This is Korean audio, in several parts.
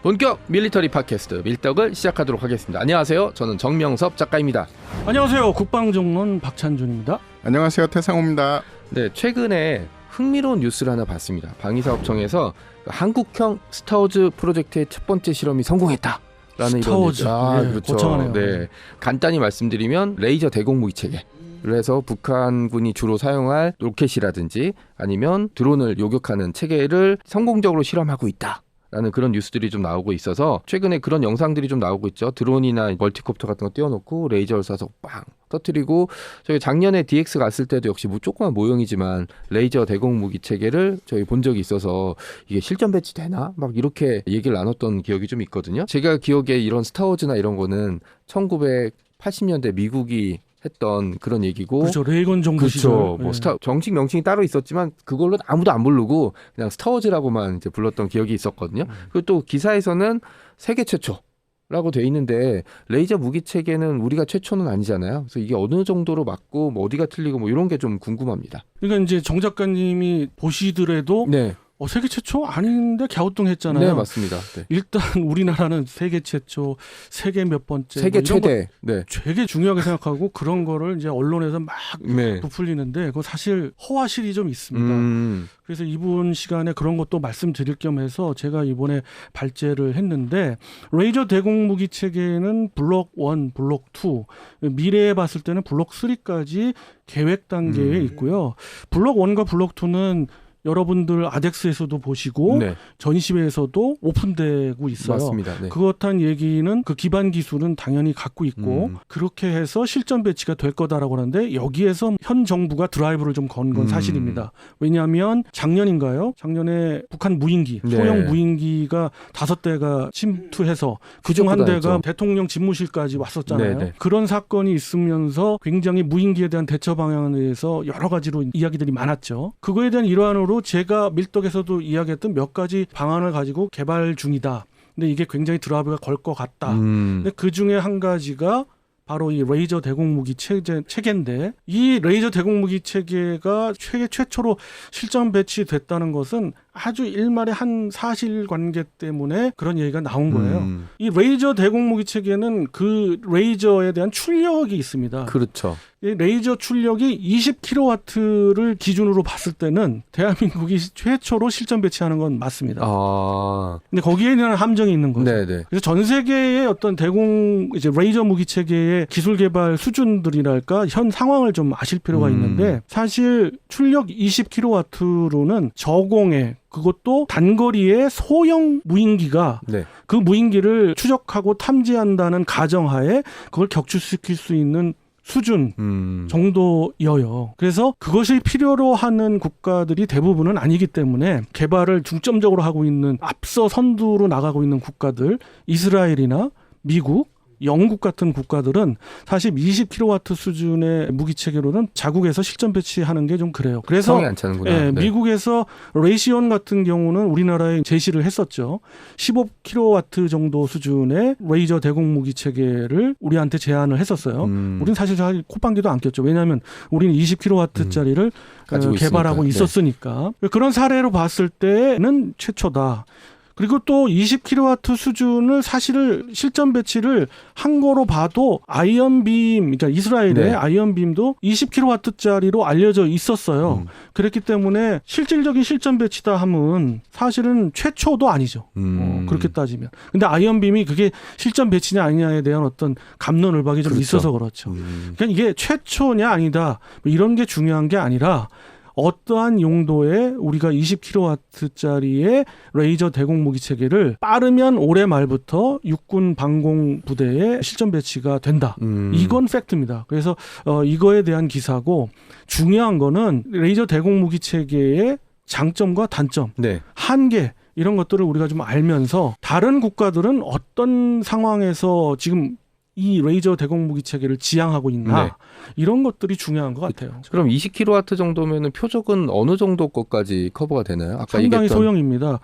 본격 밀리터리 팟캐스트 밀떡을 시작하도록 하겠습니다. 안녕하세요. 저는 정명섭 작가입니다. 안녕하세요. 국방정론 박찬준입니다. 안녕하세요. 태상호입니다. 네, 최근에 흥미로운 뉴스를 하나 봤습니다. 방위사업청에서 한국형 스타워즈 프로젝트의 첫 번째 실험이 성공했다. 라는 스타워즈. 이런 예, 그렇죠. 거창하네요. 네, 간단히 말씀드리면 레이저 대공무기 체계. 그래서 북한군이 주로 사용할 로켓이라든지 아니면 드론을 요격하는 체계를 성공적으로 실험하고 있다. 라는 그런 뉴스들이 좀 나오고 있어서 최근에 그런 영상들이 좀 나오고 있죠. 드론이나 멀티콥터 같은 거 띄워놓고 레이저를 쏴서 빵 터뜨리고, 저희 작년에 DX 갔을 때도 역시 조그만 모형이지만 레이저 대공무기 체계를 저희 본 적이 있어서 이게 실전 배치되나? 막 이렇게 얘기를 나눴던 기억이 좀 있거든요. 제가 기억에 이런 스타워즈나 이런 거는 1980년대 미국이 했던 그런 얘기고, 그렇죠. 레이건 정부 시절. 그렇죠. 뭐 정식 명칭이 따로 있었지만 그걸로 아무도 안 부르고 그냥 스타워즈라고만 이제 불렀던 기억이 있었거든요. 그리고 또 기사에서는 세계 최초라고 돼 있는데 레이저 무기 체계는 우리가 최초는 아니잖아요. 그래서 이게 어느 정도로 맞고 뭐 어디가 틀리고 뭐 이런 게 좀 궁금합니다. 그러니까 이제 정 작가님이 보시더라도 네, 세계 최초 아닌데 갸우뚱했잖아요. 네 맞습니다. 네. 일단 우리나라는 세계 최초, 세계 몇 번째, 세계 뭐 이런 최대. 네. 거 되게 중요하게 생각하고 그런 거를 이제 언론에서 막 네. 부풀리는데 그거 사실 허와실이 좀 있습니다. 그래서 이번 시간에 그런 것도 말씀드릴 겸 해서 제가 이번에 발제를 했는데, 레이저 대공무기 체계는 블록 1, 블록 2, 미래에 봤을 때는 블록 3까지 계획 단계에 있고요. 블록 1과 블록 2는 여러분들 아덱스에서도 보시고 네. 전시회에서도 오픈되고 있어요. 맞습니다. 네. 그렇다는 얘기는 그 기반 기술은 당연히 갖고 있고 그렇게 해서 실전 배치가 될 거다라고 하는데, 여기에서 현 정부가 드라이브를 좀 건 건 사실입니다. 왜냐하면 작년인가요? 작년에 북한 무인기, 네. 소형 무인기가 5대가 침투해서 그중 한 대가 했죠. 대통령 집무실까지 왔었잖아요. 네, 네. 그런 사건이 있으면서 굉장히 무인기에 대한 대처 방향에 대해서 여러 가지로 이야기들이 많았죠. 그거에 대한 일환으로 제가 밀떡에서도 이야기했던 몇 가지 방안을 가지고 개발 중이다. 근데 이게 굉장히 드라이브가 걸 것 같다. 근데 그 중에 한 가지가 바로 이 레이저 대공무기 체계인데, 이 레이저 대공무기 체계가 세계 최초로 실전 배치됐다는 것은 아주 일말의 한 사실관계 때문에 그런 얘기가 나온 거예요. 이 레이저 대공무기 체계는 그 레이저에 대한 출력이 있습니다. 그렇죠. 이 레이저 출력이 20kW를 기준으로 봤을 때는 대한민국이 최초로 실전 배치하는 건 맞습니다. 근데 거기에 대한 함정이 있는 거죠. 네네. 그래서 전 세계의 어떤 이제 레이저 무기 체계의 기술 개발 수준들이랄까 현 상황을 좀 아실 필요가 있는데, 사실 출력 20kW로는 저공해, 그것도 단거리의 소형 무인기가 네. 그 무인기를 추적하고 탐지한다는 가정하에 그걸 격추시킬 수 있는 수준 정도여요. 그래서 그것이 필요로 하는 국가들이 대부분은 아니기 때문에 개발을 중점적으로 하고 있는, 앞서 선두로 나가고 있는 국가들, 이스라엘이나 미국, 영국 같은 국가들은 사실 20kW 수준의 무기 체계로는 자국에서 실전 배치하는 게 좀 그래요. 그래서 성이 안 차는구나. 네. 네. 미국에서 레이시온 같은 경우는 우리나라에 제시를 했었죠. 15kW 정도 수준의 레이저 대공무기 체계를 우리한테 제안을 했었어요. 우리는 사실 콧방귀도 안 꼈죠. 왜냐하면 우리는 20kW짜리를 개발하고 있었으니까. 네. 그런 사례로 봤을 때는 최초다. 그리고 또 20kW 수준을 사실을 실전 배치를 한 거로 봐도 아이언빔, 그러니까 이스라엘의 네. 아이언빔도 20kW짜리로 알려져 있었어요. 그랬기 때문에 실질적인 실전 배치다 하면 사실은 최초도 아니죠. 그렇게 따지면. 근데 아이언빔이 그게 실전 배치냐 아니냐에 대한 어떤 갑론을박이 좀 그렇죠. 있어서 그렇죠. 그러니까 이게 최초냐 아니다 뭐 이런 게 중요한 게 아니라, 어떠한 용도의 우리가 20kW짜리의 레이저 대공무기 체계를 빠르면 올해 말부터 육군 방공 부대에 실전 배치가 된다. 이건 팩트입니다. 그래서 이거에 대한 기사고, 중요한 거는 레이저 대공무기 체계의 장점과 단점, 네. 한계, 이런 것들을 우리가 좀 알면서 다른 국가들은 어떤 상황에서 지금 이 레이저 대공무기 체계를 지향하고 있나, 네. 이런 것들이 중요한 것 같아요. 그럼 20kW 정도면은 표적은 어느 정도 것까지 커버가 되나요? 아까 상당히 얘기했던... 소형입니다.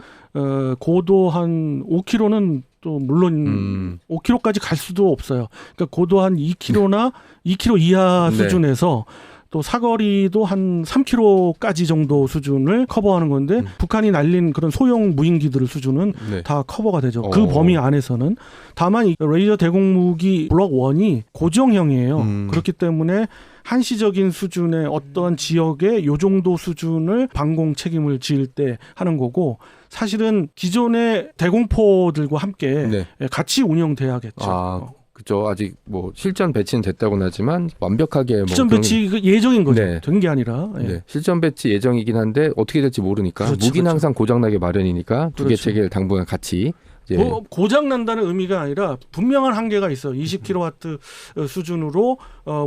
고도 한 5km는 또 물론 5km까지 갈 수도 없어요. 그러니까 고도 한 2km나 2km 이하 네. 수준에서 또 사거리도 한 3km까지 정도 수준을 커버하는 건데 북한이 날린 그런 소형 무인기들 수준은 네. 다 커버가 되죠. 그 범위 안에서는. 다만 이 레이저 대공무기 블록 1이 고정형이에요. 그렇기 때문에 한시적인 수준의 어떤 지역의 요 정도 수준을 방공 책임을 지을 때 하는 거고, 사실은 기존의 대공포들과 함께 네. 같이 운영돼야겠죠. 그죠. 아직 뭐 실전 배치는 됐다고는 하지만 완벽하게 뭐 실전 배치 그 예정인 거죠. 네. 된 게 아니라. 예. 네. 실전 배치 예정이긴 한데 어떻게 될지 모르니까 그렇죠, 무기는 그렇죠. 항상 고장나게 마련이니까 두 개 그렇죠. 체계를 당분간 같이 이제 고장 난다는 의미가 아니라 분명한 한계가 있어요. 20kW 수준으로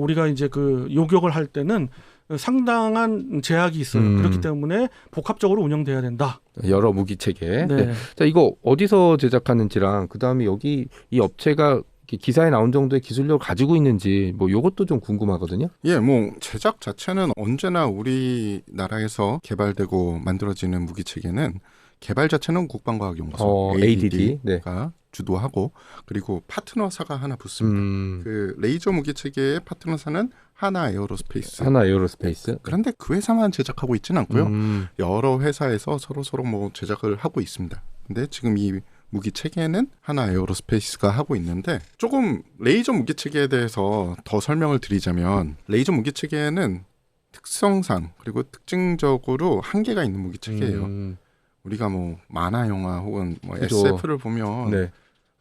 우리가 이제 그 요격을 할 때는 상당한 제약이 있어요. 그렇기 때문에 복합적으로 운영돼야 된다. 여러 무기 체계. 네. 네. 자, 이거 어디서 제작하는지랑 그다음에 여기 이 업체가 기사에 나온 정도의 기술력을 가지고 있는지 뭐 요것도 좀 궁금하거든요. 예, 뭐 제작 자체는 언제나 우리나라에서 개발되고 만들어지는 무기 체계는 개발 자체는 국방과학연구소 ADD 네. 가 주도하고, 그리고 파트너사가 하나 붙습니다. 그 레이저 무기 체계의 파트너사는 하나 에어로스페이스. 하나 에어로스페이스. 그런데 그 회사만 제작하고 있지는 않고요. 여러 회사에서 서로 뭐 제작을 하고 있습니다. 근데 지금 이 무기 체계는 하나 에어로스페이스가 하고 있는데, 조금 레이저 무기 체계에 대해서 더 설명을 드리자면, 레이저 무기 체계는 특성상 그리고 특징적으로 한계가 있는 무기 체계예요. 우리가 뭐 만화 영화 혹은 뭐 그죠. SF를 보면 네.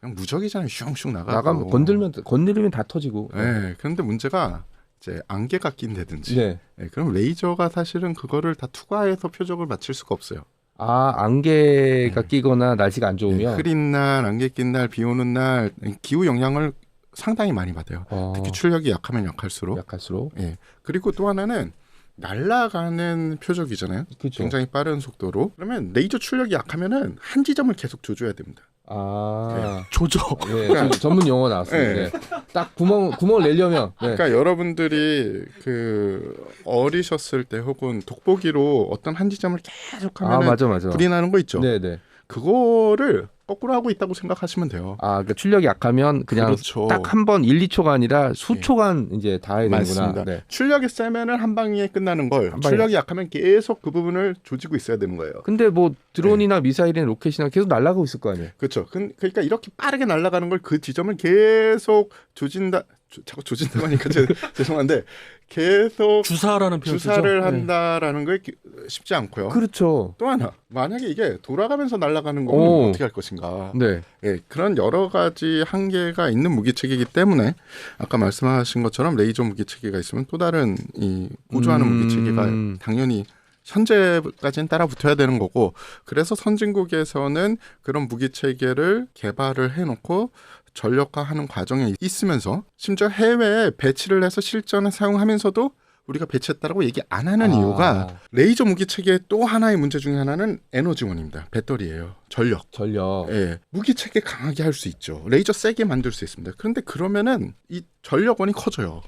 그냥 무적이잖아요. 슝슝 나가고. 나가면 건드리면 다 터지고. 네. 그런데 문제가 이제 안개가 낀다든지. 네. 네, 그럼 레이저가 사실은 그거를 다 투과해서 표적을 맞출 수가 없어요. 안개가 끼거나 날씨가 안 좋으면 흐린 날, 안개 낀 날, 비 오는 날 기후 영향을 상당히 많이 받아요. 특히 출력이 약하면 약할수록. 예. 그리고 또 하나는 날아가는 표적이잖아요. 그쵸. 굉장히 빠른 속도로. 그러면 레이저 출력이 약하면은 한 지점을 계속 조져야 됩니다. 조져. 네, 전문 용어 나왔어요. 네. 네. 딱 구멍을 내려면. 네. 그러니까 여러분들이 그 어리셨을 때 혹은 돋보기로 어떤 한 지점을 계속하면 맞아. 불이 나는 거 있죠. 네네. 그거를 거꾸로 하고 있다고 생각하시면 돼요. 그러니까 출력이 약하면 그냥 그렇죠. 딱 한 번 1, 2초가 아니라 수초간 이제 다 해야 되는구나. 맞습니다. 네. 출력이 세면은 한 방에 끝나는 걸, 한 방에. 출력이 약하면 계속 그 부분을 조지고 있어야 되는 거예요. 근데 뭐 드론이나 미사일이나 로켓이나 계속 날아가고 있을 거 아니에요. 그렇죠. 그러니까 이렇게 빠르게 날아가는 걸 그 지점을 계속 조진다. 자꾸 조진다고 하니까 죄송한데 계속 주사라는 표현이죠. 주사를 한다라는 게 쉽지 않고요. 그렇죠. 또 하나, 만약에 이게 돌아가면서 날아가는 거면 어떻게 할 것인가. 네. 예, 그런 여러 가지 한계가 있는 무기체계이기 때문에 아까 말씀하신 것처럼 레이저 무기체계가 있으면 또 다른 이 고조하는 무기체계가 당연히 현재까지는 따라 붙어야 되는 거고, 그래서 선진국에서는 그런 무기체계를 개발을 해놓고 전력화하는 과정에 있으면서 심지어 해외에 배치를 해서 실전에 사용하면서도 우리가 배치했다라고 얘기 안 하는 이유가, 레이저 무기 체계의 또 하나의 문제 중에 하나는 에너지원입니다. 배터리예요. 전력. 예, 무기 체계 강하게 할 수 있죠. 레이저 세게 만들 수 있습니다. 그런데 그러면은 이 전력원이 커져요.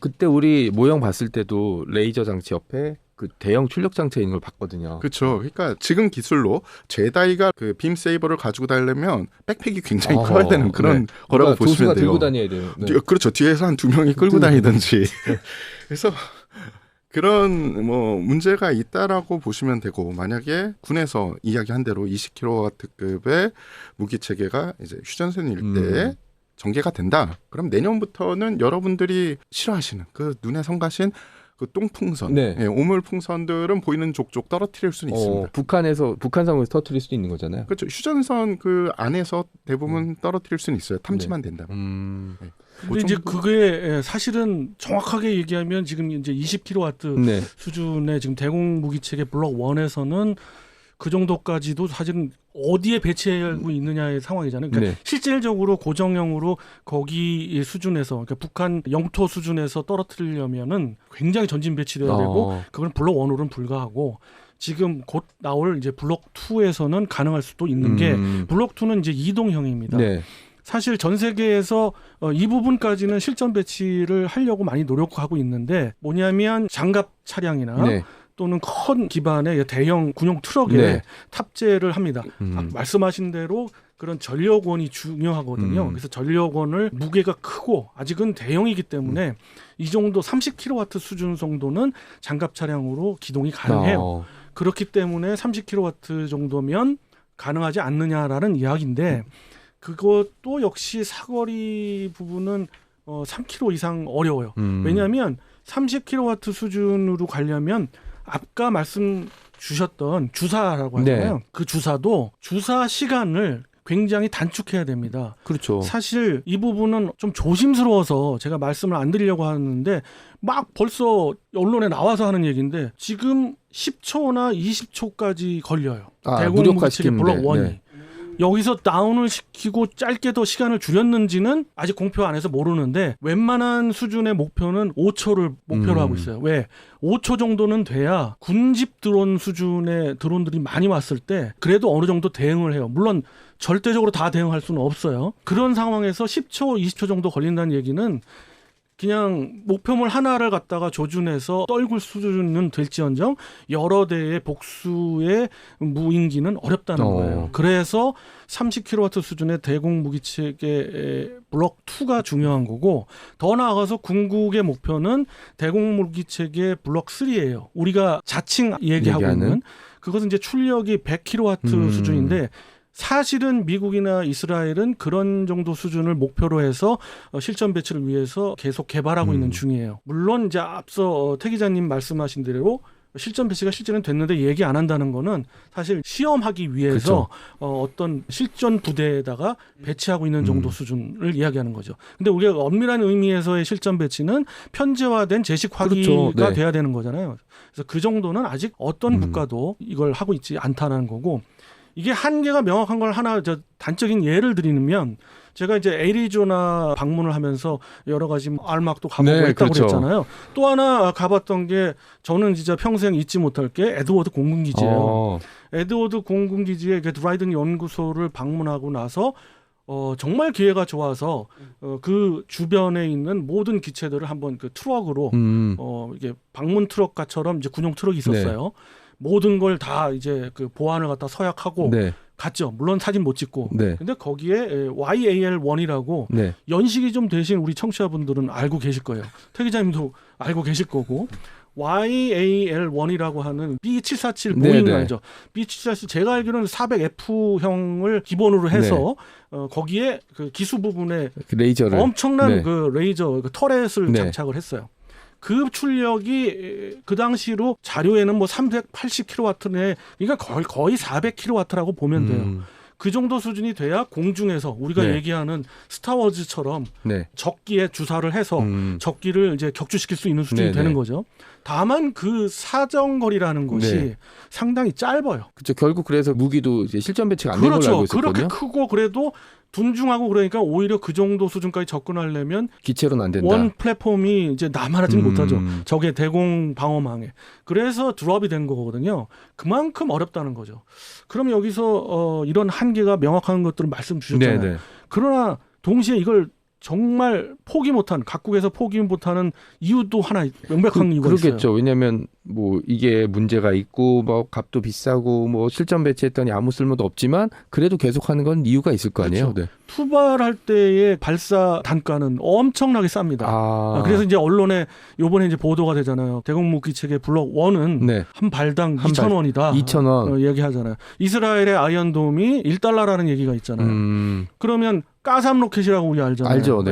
그때 우리 모형 봤을 때도 레이저 장치 옆에 그 대형 출력 장치가 있는 걸 봤거든요. 그렇죠. 그러니까 지금 기술로 제다이가 그 빔 세이버를 가지고 다니려면 백팩이 굉장히 커야 되는 그런 거라고 보시면 돼요. 들고 다녀야 돼요. 네. 그렇죠. 뒤에서 한 2명이 끌고 다니든지. 그래서 그런 뭐 문제가 있다라고 보시면 되고, 만약에 군에서 이야기한 대로 20kW급의 무기 체계가 이제 휴전선 일대에 전개가 된다. 그럼 내년부터는 여러분들이 싫어하시는 그 눈에 성가신 그 똥풍선, 네. 예, 오물풍선들은 보이는 족족 떨어뜨릴 수는 있습니다. 북한 상공에서 터뜨릴 수도 있는 거잖아요. 그렇죠. 휴전선 그 안에서 대부분 떨어뜨릴 수는 있어요. 탐지만 된다면. 네. 근데 이제 그게 사실은 정확하게 얘기하면 지금 이제 20kW 네. 수준의 지금 대공 무기 체계 블록 1에서는 그 정도까지도 사실은 어디에 배치하고 있느냐의 상황이잖아요. 그러니까 네. 실질적으로 고정형으로 거기 수준에서, 그러니까 북한 영토 수준에서 떨어뜨리려면은 굉장히 전진 배치돼야 되고, 그건 블록 1으로는 불가하고, 지금 곧 나올 이제 블록 2에서는 가능할 수도 있는 게, 블록 2는 이제 이동형입니다. 네. 사실 전 세계에서 이 부분까지는 실전 배치를 하려고 많이 노력하고 있는데, 뭐냐면 장갑 차량이나 네. 또는 큰 기반의 대형 군용 트럭에 네. 탑재를 합니다. 말씀하신 대로 그런 전력원이 중요하거든요. 그래서 전력원을 무게가 크고 아직은 대형이기 때문에 이 정도 30kW 수준 정도는 장갑 차량으로 기동이 가능해요. 그렇기 때문에 30kW 정도면 가능하지 않느냐라는 이야기인데 그것도 역시 사거리 부분은 3km 이상 어려워요. 왜냐하면 30kW 수준으로 가려면 아까 말씀 주셨던 주사라고 하잖아요. 네. 그 주사도 주사 시간을 굉장히 단축해야 됩니다. 그렇죠. 사실 이 부분은 좀 조심스러워서 제가 말씀을 안 드리려고 하는데 막 벌써 언론에 나와서 하는 얘기인데 지금 10초나 20초까지 걸려요. 대공 무기체계 블록 1이. 네. 여기서 다운을 시키고 짧게 더 시간을 줄였는지는 아직 공표 안 해서 모르는데 웬만한 수준의 목표는 5초를 목표로 하고 있어요. 왜? 5초 정도는 돼야 군집 드론 수준의 드론들이 많이 왔을 때 그래도 어느 정도 대응을 해요. 물론 절대적으로 다 대응할 수는 없어요. 그런 상황에서 10초, 20초 정도 걸린다는 얘기는 그냥 목표물 하나를 갖다가 조준해서 떨굴 수준은 될지언정 여러 대의 복수의 무인기는 어렵다는 거예요. 그래서 30kW 수준의 대공 무기체계 블록 2가 중요한 거고 더 나아가서 궁극의 목표는 대공 무기체계 블록 3예요. 우리가 자칭 얘기하고 있는 그것은 이제 출력이 100kW 수준인데 사실은 미국이나 이스라엘은 그런 정도 수준을 목표로 해서 실전 배치를 위해서 계속 개발하고 있는 중이에요. 물론 이제 앞서 태 기자님 말씀하신 대로 실전 배치가 실제는 됐는데 얘기 안 한다는 거는 사실 시험하기 위해서 어떤 실전 부대에다가 배치하고 있는 정도 수준을 이야기하는 거죠. 근데 우리가 엄밀한 의미에서의 실전 배치는 편제화된 제식 화기가 돼야 되는 거잖아요. 그래서 그 정도는 아직 어떤 국가도 이걸 하고 있지 않다는 거고 이게 한계가 명확한 걸 하나 단적인 예를 드리면 제가 이제 애리조나 방문을 하면서 여러 가지 알막도 가보고 했다고 그랬잖아요. 또 하나 가봤던 게 저는 진짜 평생 잊지 못할 게 에드워드 공군기지예요. 에드워드 공군기지의 드라이든 연구소를 방문하고 나서 정말 기회가 좋아서 그 주변에 있는 모든 기체들을 한번 그 트럭으로 이게 방문 트럭처럼 이제 군용 트럭이 있었어요. 모든 걸 다 이제 그 보안을 갖다 서약하고 갔죠. 물론 사진 못 찍고. 근데 거기에 YAL-1이라고 연식이 좀 되신 우리 청취자분들은 알고 계실 거예요. 태 기자님도 알고 계실 거고. YAL-1이라고 하는 B747 보잉 알죠? B747 제가 알기로는 400F형을 기본으로 해서 거기에 그 기수 부분에 그 레이저를 엄청난 그 레이저 그 터렛을 장착을 했어요. 그 출력이 그 당시로 자료에는 뭐 380kW네, 그러니까 거의 400kW라고 보면 돼요. 그 정도 수준이 돼야 공중에서 우리가 얘기하는 스타워즈처럼 적기에 주사를 해서 적기를 이제 격추시킬 수 있는 수준이 되는 거죠. 다만 그 사정거리라는 것이 상당히 짧아요. 그렇죠. 결국 그래서 무기도 이제 실전 배치가 안 되는 걸로 알고 있었거든요. 그렇게 크고 그래도 둔중하고 그러니까 오히려 그 정도 수준까지 접근하려면 기체로는 안 된다. 원 플랫폼이 이제 남하지는 못하죠. 적의 대공 방어망에. 그래서 드롭이 된 거거든요. 그만큼 어렵다는 거죠. 그럼 여기서 이런 한계가 명확한 것들을 말씀 주셨잖아요. 그러나 동시에 이걸 정말 포기 못한, 각국에서 포기 못하는 이유도 하나 명백한 이유가 있어요. 그렇겠죠. 왜냐하면 뭐 이게 문제가 있고 뭐 값도 비싸고 뭐 실전 배치했더니 아무 쓸모도 없지만 그래도 계속하는 건 이유가 있을 거 아니에요. 그렇죠. 투발할 때의 발사 단가는 엄청나게 쌉니다. 그래서 이제 언론에 요번에 이제 보도가 되잖아요. 대공무기체계 블록 1은 한 발당 2,000원이다. 2,000원 얘기하잖아요. 이스라엘의 아이언돔이 $1라는 얘기가 있잖아요. 그러면 가삼 로켓이라고 우리 알잖아요. 알죠.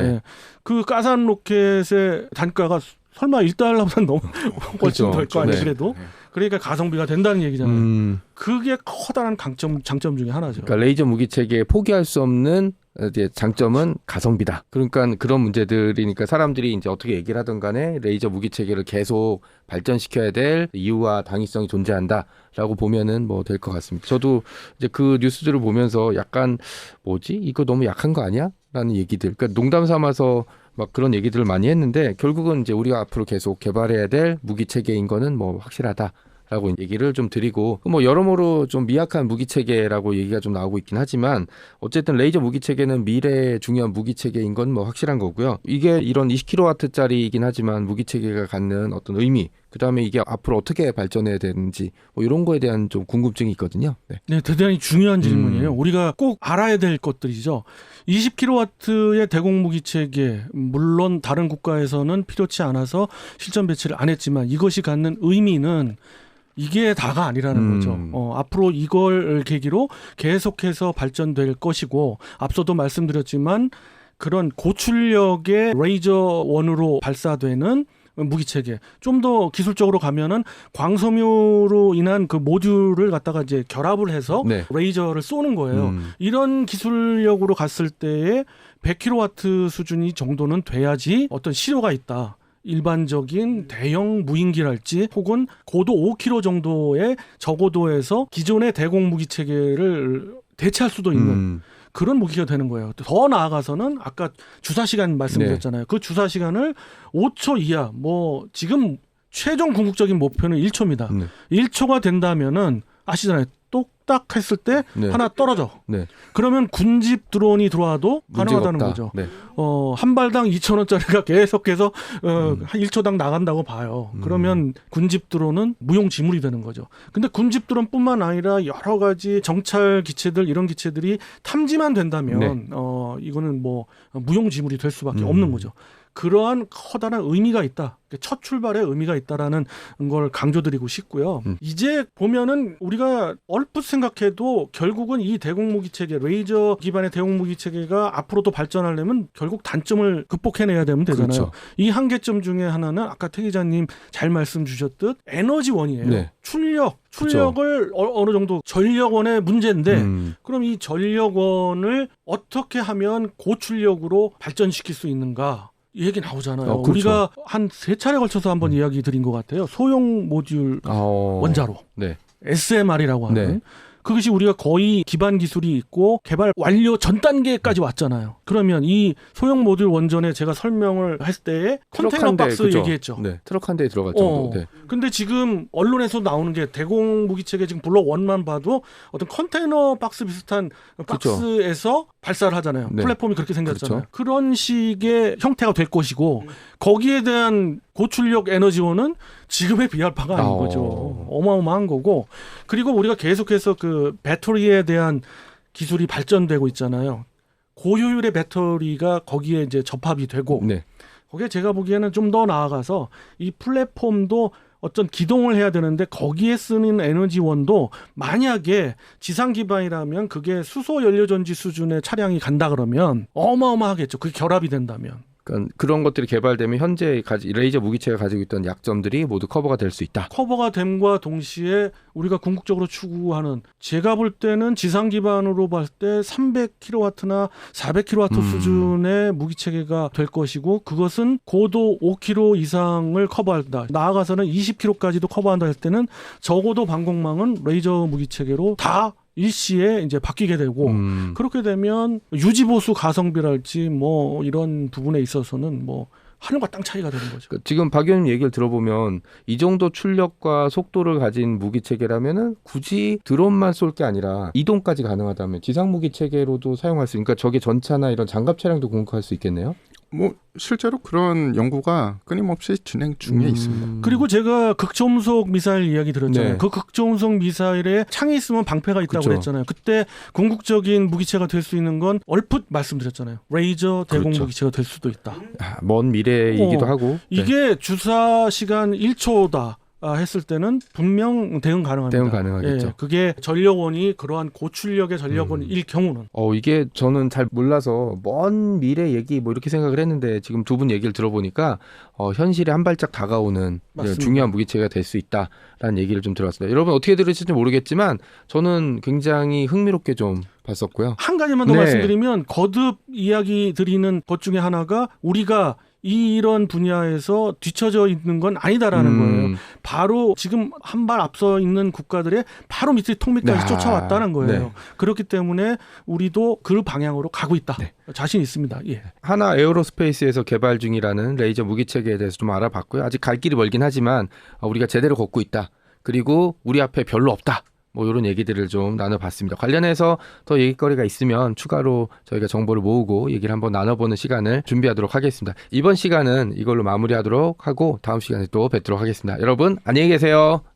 그 가삼 로켓의 단가가 설마 $1보다 너무 훨씬 덜 거 아니에요. 그래도 그러니까 가성비가 된다는 얘기잖아요. 그게 커다란 장점 중에 하나죠. 그러니까 레이저 무기 체계에 포기할 수 없는 이제 장점은 가성비다. 그러니까 그런 문제들이니까 사람들이 이제 어떻게 얘기를 하든 간에 레이저 무기 체계를 계속 발전시켜야 될 이유와 당위성이 존재한다라고 보면은 뭐 될 것 같습니다. 저도 이제 그 뉴스들을 보면서 약간 뭐지? 이거 너무 약한 거 아니야? 라는 얘기들. 그러니까 농담 삼아서 막 그런 얘기들을 많이 했는데 결국은 이제 우리가 앞으로 계속 개발해야 될 무기 체계인 거는 뭐 확실하다라는 있다라고 얘기를 좀 드리고 뭐 여러모로 좀 미약한 무기 체계라고 얘기가 좀 나오고 있긴 하지만 어쨌든 레이저 무기 체계는 미래의 중요한 무기 체계인 건 뭐 확실한 거고요. 이게 이런 20kW짜리이긴 하지만 무기 체계가 갖는 어떤 의미, 그다음에 이게 앞으로 어떻게 발전해야 되는지 뭐 이런 거에 대한 좀 궁금증이 있거든요. 네. 네, 대단히 중요한 질문이에요. 우리가 꼭 알아야 될 것들이죠. 20kW의 대공 무기 체계, 물론 다른 국가에서는 필요치 않아서 실전 배치를 안 했지만 이것이 갖는 의미는 이게 다가 아니라는 거죠. 앞으로 이걸 계기로 계속해서 발전될 것이고, 앞서도 말씀드렸지만 그런 고출력의 레이저원으로 발사되는 무기체계, 좀 더 기술적으로 가면은 광섬유로 인한 그 모듈을 갖다가 이제 결합을 해서 네. 레이저를 쏘는 거예요. 이런 기술력으로 갔을 때에 100kW 수준이 정도는 돼야지 어떤 실효가 있다. 일반적인 대형 무인기랄지 혹은 고도 5km 정도의 저고도에서 기존의 대공 무기 체계를 대체할 수도 있는 그런 무기가 되는 거예요. 더 나아가서는 아까 주사 시간 말씀드렸잖아요. 그 주사 시간을 5초 이하, 뭐 지금 최종 궁극적인 목표는 1초입니다. 1초가 된다면은 아시잖아요. 똑딱 했을 때 하나 떨어져. 그러면 군집 드론이 들어와도 가능하다는 거죠. 한 발당 2,000원짜리가 계속해서 한 1초당 나간다고 봐요. 그러면 군집 드론은 무용지물이 되는 거죠. 근데 군집 드론뿐만 아니라 여러 가지 정찰 기체들, 이런 기체들이 탐지만 된다면 이거는 뭐 무용지물이 될 수밖에 없는 거죠. 그러한 커다란 의미가 있다. 첫 출발에 의미가 있다라는 걸 강조드리고 싶고요. 이제 보면은 우리가 얼핏 생각해도 결국은 이 대공무기 체계, 레이저 기반의 대공무기 체계가 앞으로도 발전하려면 결국 단점을 극복해내야 되면 되잖아요. 그렇죠. 이 한계점 중에 하나는 아까 태 기자님 잘 말씀 주셨듯 에너지원이에요. 출력을 그렇죠. 어느 정도 전력원의 문제인데 그럼 이 전력원을 어떻게 하면 고출력으로 발전시킬 수 있는가? 이 얘기 나오잖아요. 그렇죠. 우리가 한 3차례 걸쳐서 한번 이야기 드린 것 같아요. 소형 모듈 원자로. SMR이라고 하는. 그것이 우리가 거의 기반 기술이 있고 개발 완료 전 단계까지 왔잖아요. 그러면 이 소형 모듈 원전에 제가 설명을 했을 때 컨테이너 박스 얘기했죠. 트럭 한 대에 들어갈 정도. 근데 지금 언론에서 나오는 게 대공 무기 체계 지금 블록 1만 봐도 어떤 컨테이너 박스 비슷한 박스에서 발사를 하잖아요. 플랫폼이 그렇게 생겼잖아요. 그런 식의 형태가 될 것이고 거기에 대한 고출력 에너지원은 지금에 비할 바가 아닌 거죠. 어마어마한 거고, 그리고 우리가 계속해서 그 배터리에 대한 기술이 발전되고 있잖아요. 고효율의 배터리가 거기에 이제 접합이 되고, 거기에 제가 보기에는 좀 더 나아가서 이 플랫폼도 어떤 기동을 해야 되는데 거기에 쓰는 에너지원도 만약에 지상 기반이라면 그게 수소 연료 전지 수준의 차량이 간다 그러면 어마어마하겠죠. 그게 결합이 된다면. 그러니까 그런 것들이 개발되면 현재 레이저 무기체가 가지고 있던 약점들이 모두 커버가 될 수 있다. 커버가 됨과 동시에 우리가 궁극적으로 추구하는, 제가 볼 때는 지상 기반으로 봤을 때 300kW나 400kW 수준의 무기체계가 될 것이고, 그것은 고도 5km 이상을 커버한다. 나아가서는 20km까지도 커버한다 할 때는 저고도 방공망은 레이저 무기체계로 다 일시에 이제 바뀌게 되고, 그렇게 되면 유지보수 가성비랄지 뭐 이런 부분에 있어서는 뭐 하늘과 땅 차이가 되는 거죠. 지금 박 의원님 얘기를 들어보면 이 정도 출력과 속도를 가진 무기 체계라면은 굳이 드론만 쏠 게 아니라 이동까지 가능하다면 지상 무기 체계로도 사용할 수 있으니까 저게 전차나 이런 장갑 차량도 공격할 수 있겠네요. 뭐 실제로 그런 연구가 끊임없이 진행 중에 있습니다. 그리고 제가 극초음속 미사일 이야기 들었잖아요. 네. 그 극초음속 미사일에 창이 있으면 방패가 있다고 그랬잖아요. 그때 궁극적인 무기체가 될 수 있는 건 얼핏 말씀드렸잖아요. 레이저 대공 무기체가 될 수도 있다. 먼 미래이기도 하고. 이게 주사 시간 1초다. 했을 때는 분명 대응 가능합니다. 대응 가능하겠죠. 예, 그게 전력원이 그러한 고출력의 전력원일 경우는. 이게 저는 잘 몰라서 먼 미래 얘기 뭐 이렇게 생각을 했는데 지금 두 분 얘기를 들어보니까 현실에 한 발짝 다가오는 중요한 무기체가 될 수 있다라는 얘기를 좀 들어봤습니다. 여러분 어떻게 들으실지 모르겠지만 저는 굉장히 흥미롭게 좀 봤었고요. 한 가지만 더 말씀드리면 거듭 이야기 드리는 것 중에 하나가 우리가 이런 분야에서 뒤처져 있는 건 아니다라는 거예요. 바로 지금 한 발 앞서 있는 국가들의 바로 밑에 턱밑까지 쫓아왔다는 거예요. 그렇기 때문에 우리도 그 방향으로 가고 있다. 자신 있습니다. 하나 에어로스페이스에서 개발 중이라는 레이저 무기체계에 대해서 좀 알아봤고요. 아직 갈 길이 멀긴 하지만 우리가 제대로 걷고 있다. 그리고 우리 앞에 별로 없다. 뭐 이런 얘기들을 좀 나눠봤습니다. 관련해서 더 얘기거리가 있으면 추가로 저희가 정보를 모으고 얘기를 한번 나눠보는 시간을 준비하도록 하겠습니다. 이번 시간은 이걸로 마무리하도록 하고 다음 시간에 또 뵙도록 하겠습니다. 여러분 안녕히 계세요.